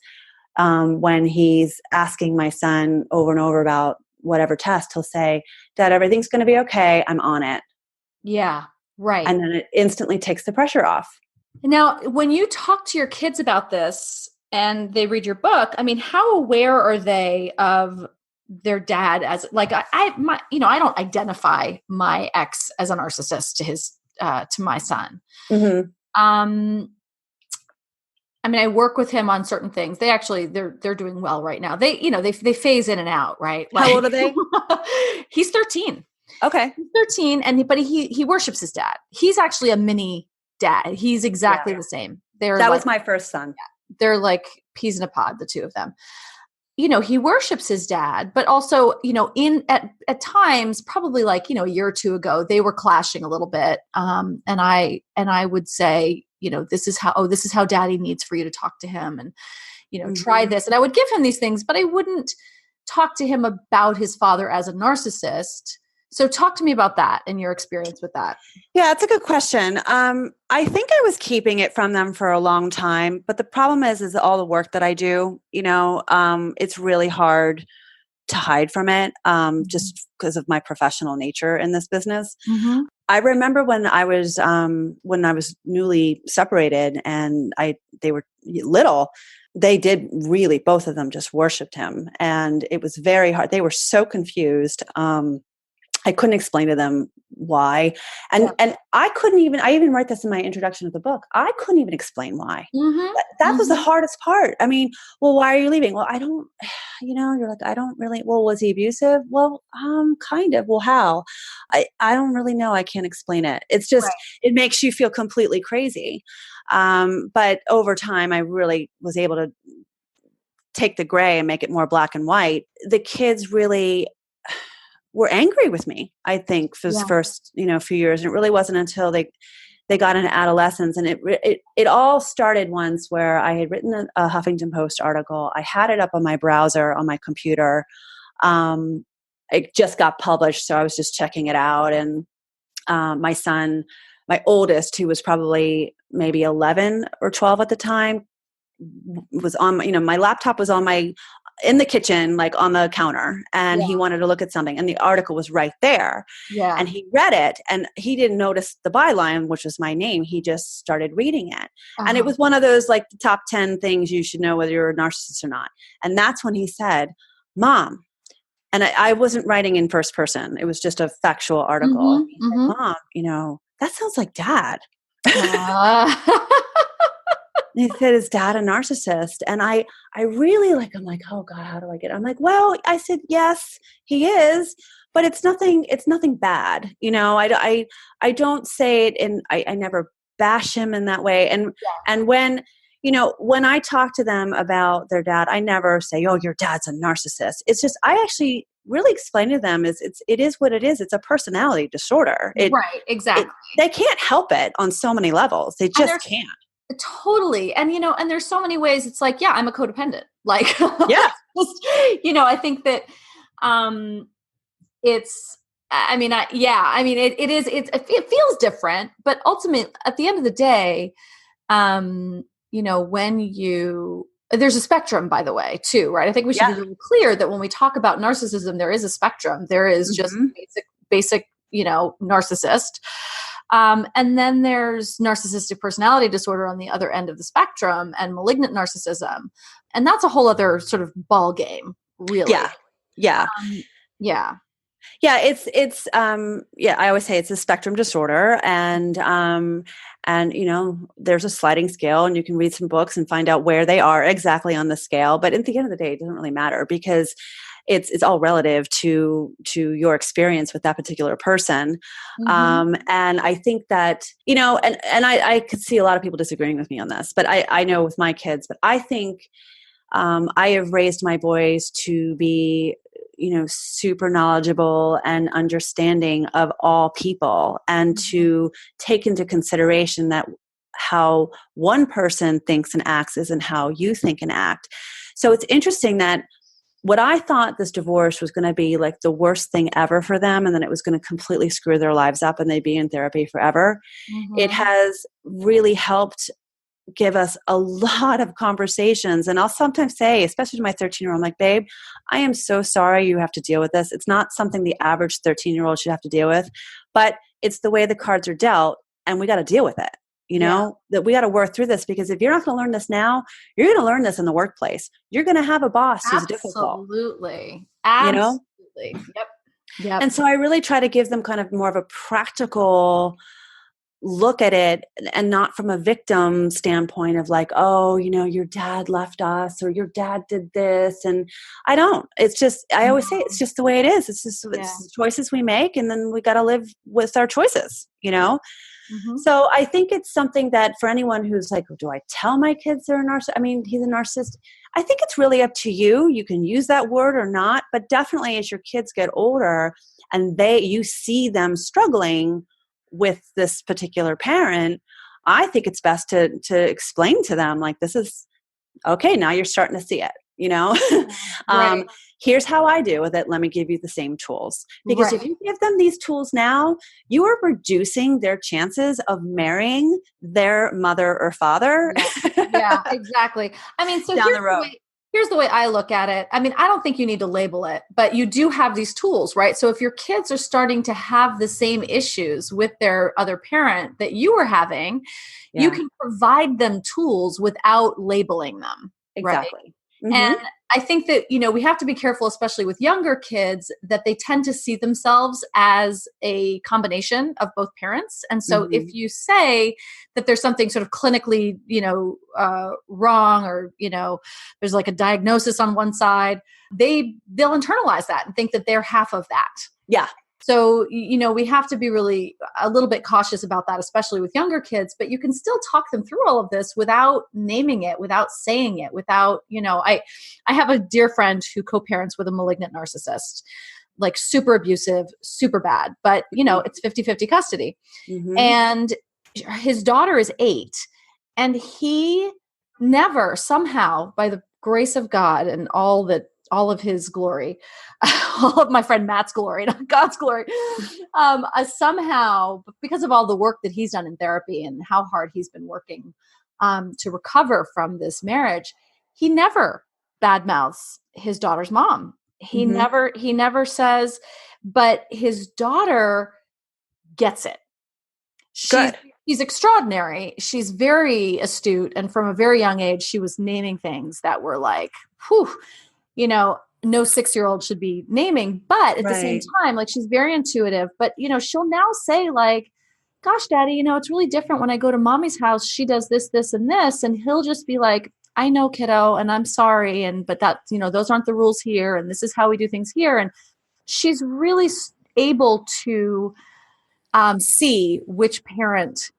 when he's asking my son over and over about whatever test, he'll say, Dad, everything's going to be okay. I'm on it. Yeah, right. And then it instantly takes the pressure off. Now, when you talk to your kids about this and they read your book, I mean, how aware are they of their dad as like, I don't identify my ex as a narcissist to my son. Mm-hmm. I mean, I work with him on certain things. They're doing well right now. They phase in and out, right? How old are they? He's 13. Okay. He's 13 but he worships his dad. He's actually a mini dad. He's exactly the same. That was my first son. Yeah, they're like peas in a pod, the two of them. He worships his dad, but also, at times, probably like, a year or two ago, they were clashing a little bit. And I would say, this is how daddy needs for you to talk to him, and, mm-hmm. try this. And I would give him these things, but I wouldn't talk to him about his father as a narcissist. So talk to me about that and your experience with that. Yeah, it's a good question. I think I was keeping it from them for a long time, but the problem is all the work that I do, it's really hard to hide from it, just because of my professional nature in this business. Mm-hmm. I remember when I was newly separated and they were little, they did really, both of them just worshiped him, and it was very hard. They were so confused. I couldn't explain to them why. And I even write this in my introduction of the book. I couldn't even explain why. Mm-hmm. That was the hardest part. I mean, well, why are you leaving? Well, I don't, you're like, I don't really, well, was he abusive? Well, kind of. Well, how? I don't really know. I can't explain it. It's just, It makes you feel completely crazy. But over time, I really was able to take the gray and make it more black and white. The kids really were angry with me, I think, for the first, few years. And it really wasn't until they got into adolescence. And it all started once where I had written a Huffington Post article. I had it up on my browser on my computer. It just got published, so I was just checking it out. And my son, my oldest, who was probably maybe 11 or 12 at the time, was on, my laptop was in the kitchen, like on the counter, and he wanted to look at something, and the article was right there. Yeah. And he read it, and he didn't notice the byline, which was my name. He just started reading it. Uh-huh. And it was one of those, like, the top 10 things you should know whether you're a narcissist or not. And that's when he said, Mom, and I wasn't writing in first person. It was just a factual article. Mm-hmm. He said, Mom, that sounds like Dad. And he said, is Dad a narcissist? And I really I'm like, oh God, how do I get it? I'm like, well, I said, yes, he is, but it's nothing bad. I don't say it, and I never bash him in that way. And when I talk to them about their dad, I never say, oh, your dad's a narcissist. It's just, I actually really explain to them it is what it is. It's a personality disorder. Right. Exactly. They can't help it on so many levels. They just can't. Totally. And, and there's so many ways it's like, yeah, I'm a codependent. Like, yeah, I think that, it feels different, but ultimately at the end of the day, when you there's a spectrum, by the way, too, right? I think we should be really clear that when we talk about narcissism, there is a spectrum. There is just basic, narcissist. And then there's narcissistic personality disorder on the other end of the spectrum and malignant narcissism. And that's a whole other sort of ball game, really. Yeah. I always say it's a spectrum disorder, and there's a sliding scale, and you can read some books and find out where they are exactly on the scale. But at the end of the day, it doesn't really matter because it's all relative to your experience with that particular person. And I think that, I could see a lot of people disagreeing with me on this, but I know with my kids, but I think I have raised my boys to be super knowledgeable and understanding of all people, and to take into consideration that how one person thinks and acts isn't how you think and act. So it's interesting that what I thought this divorce was going to be like the worst thing ever for them, and then it was going to completely screw their lives up and they'd be in therapy forever. It has really helped give us a lot of conversations. And I'll sometimes say, especially to my 13-year-old, I'm like, babe, I am so sorry you have to deal with this. It's not something the average 13-year-old should have to deal with, but it's the way the cards are dealt, and we got to deal with it. That we got to work through this, because if you're not going to learn this now, you're going to learn this in the workplace. You're going to have a boss who's difficult. Absolutely. Yep. And so I really try to give them kind of more of a practical look at it, and not from a victim standpoint of like, oh, your dad left us, or your dad did this. And I don't. It's just, I always say it's just the way it is. It's just it's the choices we make, and then we got to live with our choices, So I think it's something that for anyone who's like, do I tell my kids they're a narcissist? I mean, he's a narcissist. I think it's really up to you. You can use that word or not, but definitely as your kids get older and you see them struggling with this particular parent, I think it's best to explain to them, like, this is okay. Now you're starting to see it, Right. Here's how I deal with it. Let me give you the same tools. Because if you give them these tools now, you are reducing their chances of marrying their mother or father. Yeah, exactly. I mean, so down the road. Here's the way I look at it. I mean, I don't think you need to label it, but you do have these tools, right? So if your kids are starting to have the same issues with their other parent that you were having, you can provide them tools without labeling them. Exactly. Right? And I think that, we have to be careful, especially with younger kids, that they tend to see themselves as a combination of both parents. And so if you say that there's something sort of clinically, wrong, or, there's like a diagnosis on one side, they'll internalize that and think that they're half of that. Yeah. So, we have to be really a little bit cautious about that, especially with younger kids, but you can still talk them through all of this without naming it, without saying it, without, I have a dear friend who co-parents with a malignant narcissist, like super abusive, super bad, but it's 50-50 custody. And his daughter is 8, and he never somehow, by the grace of God and all of his glory, all of my friend Matt's glory, not God's glory, somehow, because of all the work that he's done in therapy and how hard he's been working to recover from this marriage, he never badmouths his daughter's mom. He never says, but his daughter gets it. She's extraordinary. She's very astute. And from a very young age, she was naming things that were like, whew, no 6-year-old should be naming, but at the same time, like, she's very intuitive, but, she'll now say like, gosh, daddy, it's really different when I go to mommy's house. She does this, this, and this. And he'll just be like, I know, kiddo, and I'm sorry. But that, those aren't the rules here. And this is how we do things here. And she's really able to see which parent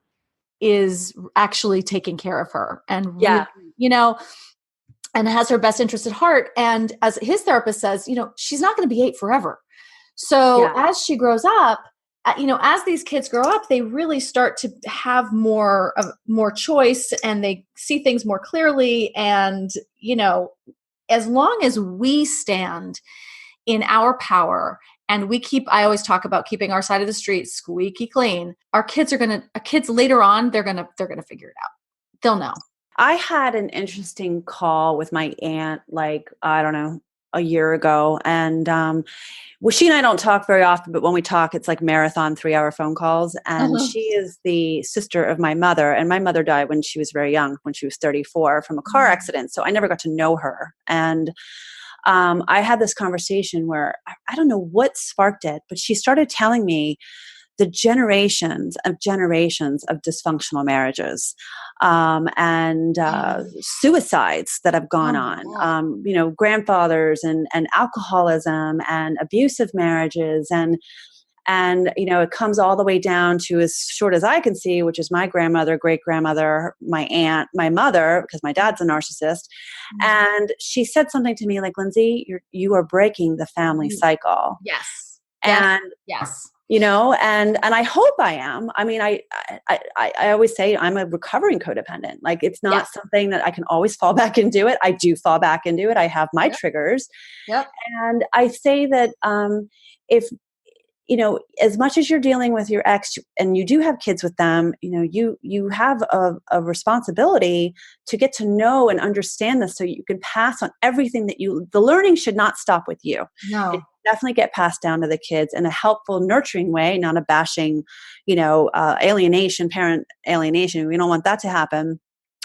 is actually taking care of her and, really, and has her best interest at heart. And as his therapist says, she's not going to be 8 forever. So as she grows up, as these kids grow up, they really start to have more choice, and they see things more clearly. And, as long as we stand in our power and I always talk about keeping our side of the street squeaky clean, our kids later on, they're going to figure it out. They'll know. I had an interesting call with my aunt, like, I don't know, a year ago. And well, she and I don't talk very often, but when we talk, it's like marathon 3-hour phone calls. And Uh-huh. she is the sister of my mother. And my mother died when she was very young, when she was 34 from a car accident. So I never got to know her. And I had this conversation where I don't know what sparked it, but she started telling me the generations of dysfunctional marriages, and suicides that have Oh gone my on, God. grandfathers and alcoholism and abusive marriages. And, it comes all the way down to, as short as I can see, which is my grandmother, great grandmother, my aunt, my mother, because my dad's a narcissist. And she said something to me like, Lindsey, you are breaking the family cycle. Yes. And Yes. and I hope I am. I mean, I always say I'm a recovering codependent. Like, it's not Yes. something that I can always fall back into it. I do fall back into it. I have my Yep. triggers. Yep. And I say that if, as much as you're dealing with your ex and you do have kids with them, you have a responsibility to get to know and understand this so you can pass on everything the learning should not stop with you. It No. definitely get passed down to the kids in a helpful, nurturing way, not a bashing, alienation, parent alienation. We don't want that to happen.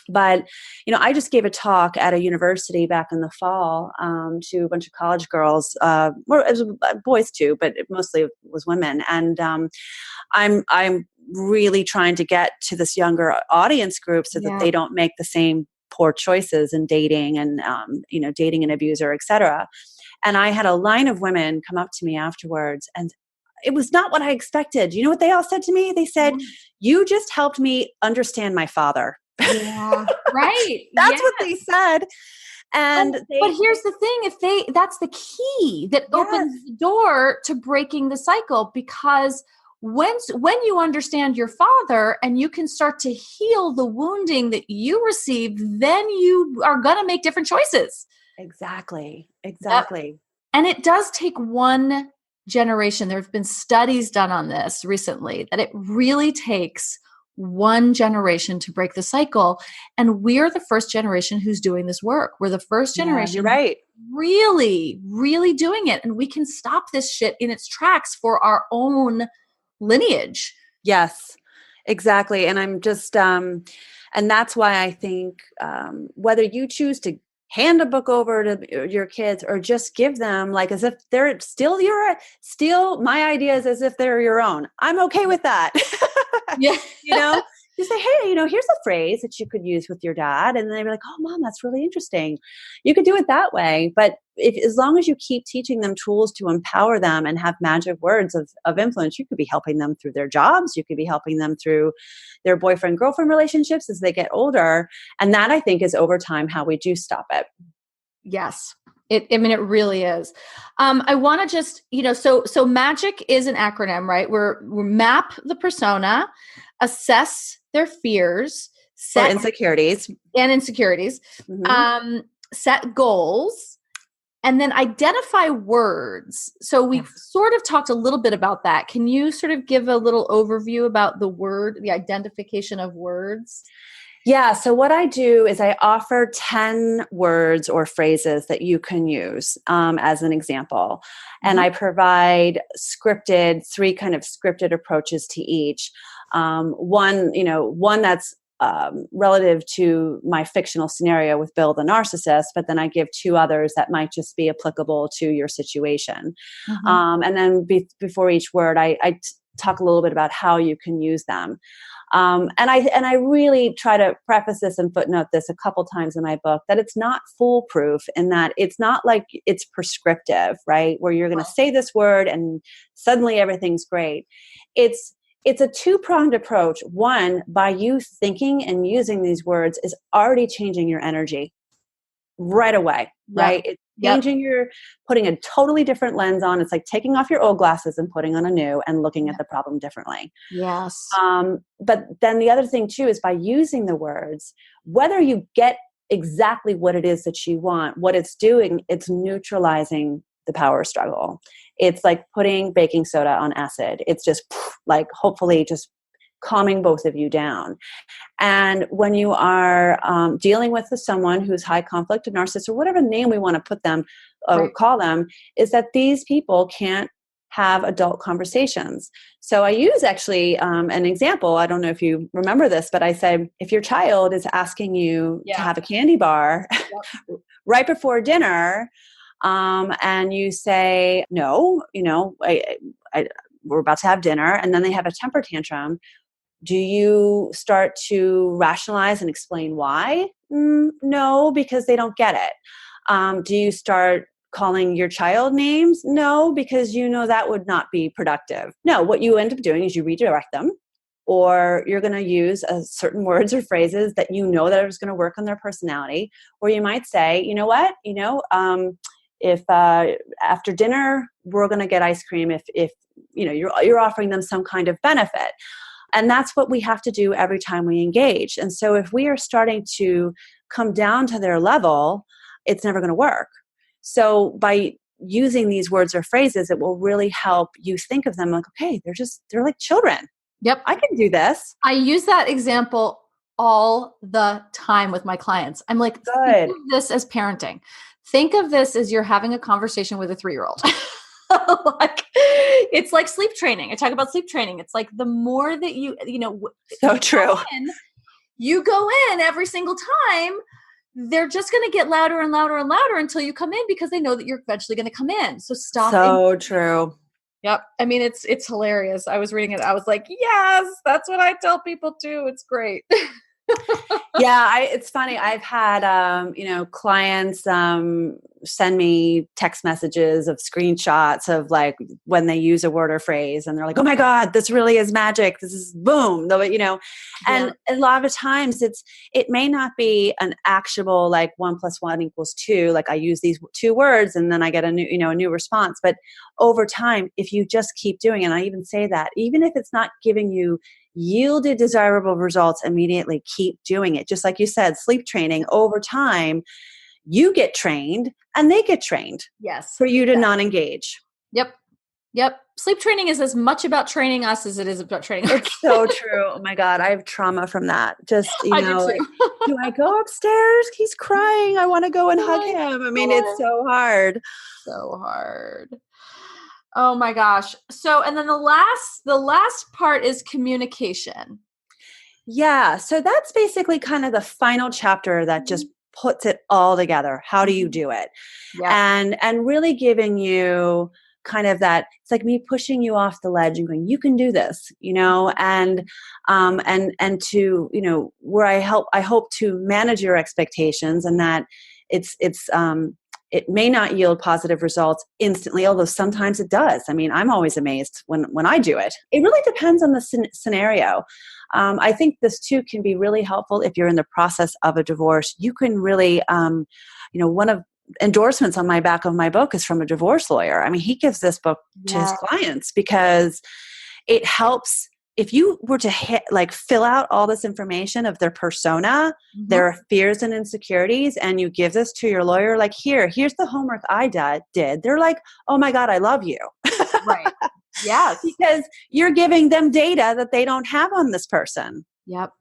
But, I just gave a talk at a university back in the fall to a bunch of college girls, or it was boys too, but it mostly was women. And I'm really trying to get to this younger audience group so that Yeah. they don't make the same poor choices in dating and, dating an abuser, et cetera. And I had a line of women come up to me afterwards, and it was not what I expected. You know what they all said to me? They said, "You just helped me understand my father." Yeah. Right. That's Yeah. what they said. And But here's the thing, that's the key that opens the door to breaking the cycle, because when you understand your father and you can start to heal the wounding that you received, then you are going to make different choices. Exactly. Yep. And it does take one generation. There have been studies done on this recently that it really takes one generation to break the cycle. And we're the first generation who's doing this work. We're the first generation you're right. really, really doing it. And we can stop this shit in its tracks for our own lineage. Yes, exactly. And I'm just, and that's why I think whether you choose to hand a book over to your kids or just give them like as if they're still my ideas as if they're your own. I'm okay with that. Yeah. You say, hey, here's a phrase that you could use with your dad. And then they'd be like, oh, Mom, that's really interesting. You could do it that way. But as long as you keep teaching them tools to empower them and have magic words of influence, you could be helping them through their jobs. You could be helping them through their boyfriend-girlfriend relationships as they get older. And that, I think, is over time how we do stop it. Yes. It really is. I want to just, so MAGIC is an acronym, right? We map the persona, assess their fears, set insecurities, mm-hmm. Set goals, and then identify words. So we sort of talked a little bit about that. Can you sort of give a little overview about the identification of words? Yeah. So what I do is I offer 10 words or phrases that you can use as an example. Mm-hmm. And I provide three kind of scripted approaches to each. One that's relative to my fictional scenario with Bill the narcissist, but then I give 2 others that might just be applicable to your situation. Mm-hmm. And then before each word, I talk a little bit about how you can use them. And I really try to preface this and footnote this a couple times in my book that it's not foolproof, and that it's not like it's prescriptive, right? Where you're going to say this word and suddenly everything's great. It's a 2-pronged approach. One, by you thinking and using these words is already changing your energy right away, right? It's changing putting a totally different lens on. It's like taking off your old glasses and putting on a new and looking at the problem differently. Yes. But then the other thing too is by using the words, whether you get exactly what it is that you want, what it's doing, it's neutralizing the power struggle. It's like putting baking soda on acid. It's just like hopefully just calming both of you down. And when you are dealing with someone who's high conflict, a narcissist, or whatever name we want to put them or call them, is that these people can't have adult conversations. So I use actually an example. I don't know if you remember this, but I say, if your child is asking you to have a candy bar right before dinner, and you say, no, we're about to have dinner, and then they have a temper tantrum, do you start to rationalize and explain why? No, because they don't get it. Do you start calling your child names? No, because that would not be productive. No, what you end up doing is you redirect them, or you're going to use certain words or phrases that that is going to work on their personality. Or you might say, you know what, if after dinner we're going to get ice cream, if you're offering them some kind of benefit. And that's what we have to do every time we engage. And so if we are starting to come down to their level, it's never going to work. So by using these words or phrases, it will really help you think of them like, okay, they're like children. Yep. I can do this. I use that example all the time with my clients. I'm like, think of this as parenting. Think of this as you're having a conversation with a 3-year-old. It's like sleep training. I talk about sleep training. It's like the more that so true. You go in every single time, they're just going to get louder and louder and louder until you come in, because they know that you're eventually going to come in. So stop. So true. Yep. I mean, it's hilarious. I was reading it. I was like, yes, that's what I tell people too. It's great. Yeah, it's funny. I've had, clients send me text messages of screenshots of like when they use a word or phrase, and they're like, "Oh my God, this really is magic. This is boom." And a lot of times it may not be an actual like 1 + 1 = 2. Like I use these 2 words and then I get a new response. But over time, if you just keep doing it, and I even say that, even if it's not giving you yielded desirable results immediately, keep doing it. Just like you said, sleep training, over time, you get trained and they get trained. Yes. For you to non-engage. Yep. Sleep training is as much about training us as it is about training. It's so true. Oh my God. I have trauma from that. Just, I do too. like, do I go upstairs? He's crying. I want to go and hug him. I mean, it's so hard. So hard. Oh my gosh. So, and then the last part is communication. Yeah. So that's basically kind of the final chapter that just puts it all together. How do you do it? Yeah. And really giving you kind of that, it's like me pushing you off the ledge and going, you can do this, and to, where I hope to manage your expectations, and that it may not yield positive results instantly, although sometimes it does. I mean, I'm always amazed when I do it. It really depends on the scenario. I think this too can be really helpful if you're in the process of a divorce. You can really, one of endorsements on my back of my book is from a divorce lawyer. I mean, he gives this book to his clients because it helps. If you were to fill out all this information of their persona, their fears and insecurities, and you give this to your lawyer, like, here's the homework I did. They're like, oh my God, I love you. Right. Yes. Because you're giving them data that they don't have on this person. Yep.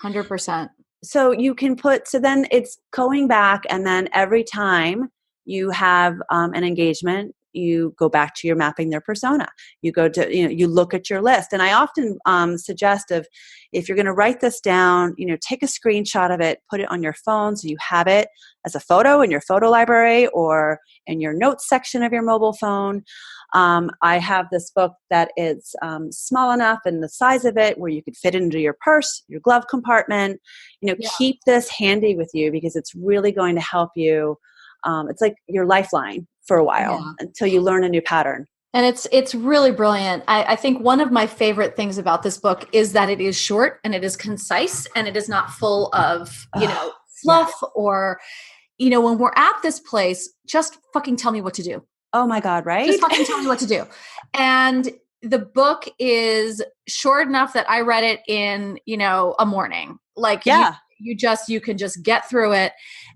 100%. So you can so then it's going back, and then every time you have an engagement, you go back to your mapping their persona. You go to, you look at your list. And I often suggest if you're going to write this down, take a screenshot of it, put it on your phone so you have it as a photo in your photo library or in your notes section of your mobile phone. I have this book that is small enough and the size of it where you could fit it into your purse, your glove compartment. Keep this handy with you because it's really going to help you. It's like your lifeline for a while until you learn a new pattern. And it's really brilliant. I think one of my favorite things about this book is that it is short and it is concise and it is not full of, fluff or, when we're at this place, just fucking tell me what to do. Oh my God, right? Just fucking tell me what to do. And the book is short enough that I read it in, a morning. Like, You can just get through it.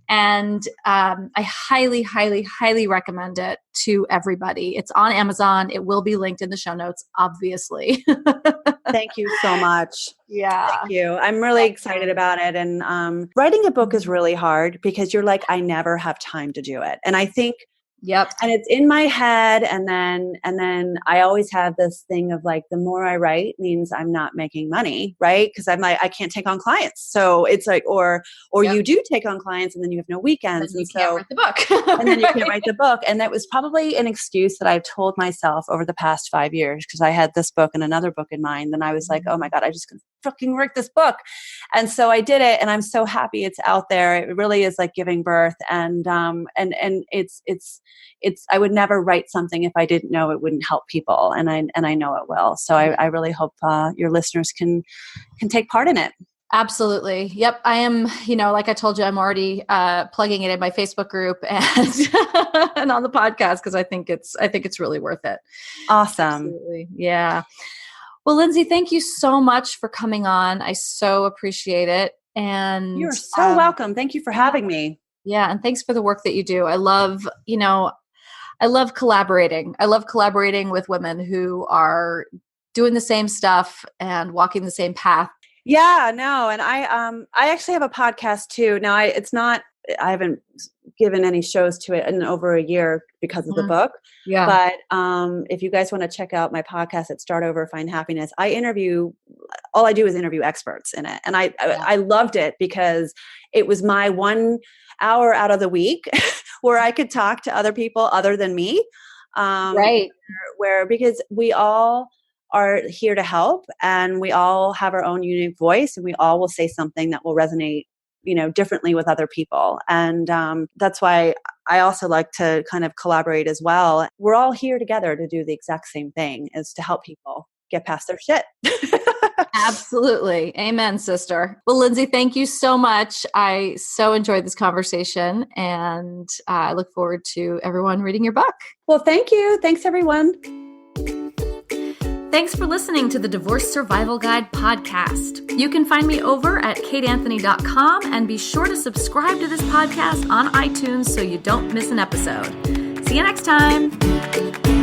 And I highly, highly, highly recommend it to everybody. It's on Amazon. It will be linked in the show notes, obviously. Thank you so much. Yeah. Thank you. I'm really excited about it. And writing a book is really hard because you're like, I never have time to do it. And I think, yep. And it's in my head. And then I always have this thing of like, the more I write means I'm not making money, right? Because I'm like, I can't take on clients. So it's like, or Yep. you do take on clients and then you have no weekends. And you can't write the book. And then you can't write the book. And that was probably an excuse that I've told myself over the past 5 years, because I had this book and another book in mind. And I was like, oh my God, I just can fucking write this book. And so I did it, and I'm so happy it's out there. It really is like giving birth. And it's I would never write something if I didn't know it wouldn't help people. And I know it will. So I really hope your listeners can take part in it. Absolutely. Yep. I am, like I told you, I'm already plugging it in my Facebook group and and on the podcast, because I think it's really worth it. Awesome. Absolutely. Yeah. Well, Lindsey, thank you so much for coming on. I so appreciate it. And you're so welcome. Thank you for having me. Yeah. And thanks for the work that you do. I love collaborating. I love collaborating with women who are doing the same stuff and walking the same path. Yeah, no. And I actually have a podcast too. Now I haven't given any shows to it in over a year because of the book. Yeah. But if you guys want to check out my podcast at Start Over, Find Happiness, all I do is interview experts in it. And I loved it because it was my 1 hour out of the week where I could talk to other people other than me. Right. Because we all are here to help, and we all have our own unique voice, and we all will say something that will resonate, differently with other people. And that's why I also like to kind of collaborate as well. We're all here together to do the exact same thing, is to help people get past their shit. Absolutely. Amen, sister. Well, Lindsey, thank you so much. I so enjoyed this conversation, and I look forward to everyone reading your book. Well, thank you. Thanks, everyone. Thanks for listening to the Divorce Survival Guide podcast. You can find me over at kateanthony.com, and be sure to subscribe to this podcast on iTunes so you don't miss an episode. See you next time.